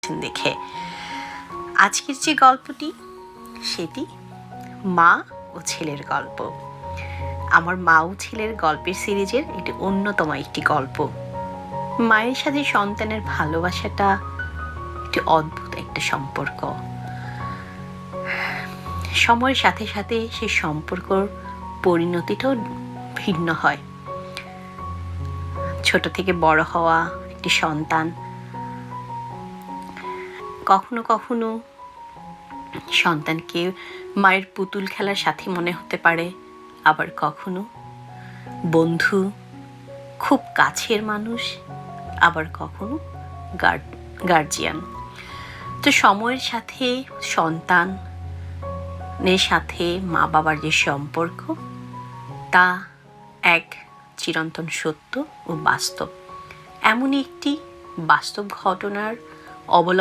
করেছেন দেখে। আজকের যে গল্পটি সেটি মা ও ছেলের গল্প। আমার মা ও ছেলের গল্পের সিরিজের এটি অন্যতম একটি গল্প। মায়ের সাথে সন্তানের ভালোবাসাটা একটি অদ্ভুত একটা সম্পর্ক। সময়ের সাথে সাথে সেই সম্পর্কর পরিণতিটাও ভিন্ন হয়। ছোট থেকে বড় হওয়া একটি সন্তান কখনো কখনো সন্তানকে মায়ের পুতুল খেলার সাথী মনে হতে পারে, আবার কখনো বন্ধু, খুব কাছের মানুষ, আবার কখনো গার্জিয়ান। তো সময়ের সাথে সন্তানের সাথে মা বাবার যে সম্পর্ক তা এক চিরন্তন সত্য ও বাস্তব। এমনই একটি বাস্তব ঘটনার অবলম্বন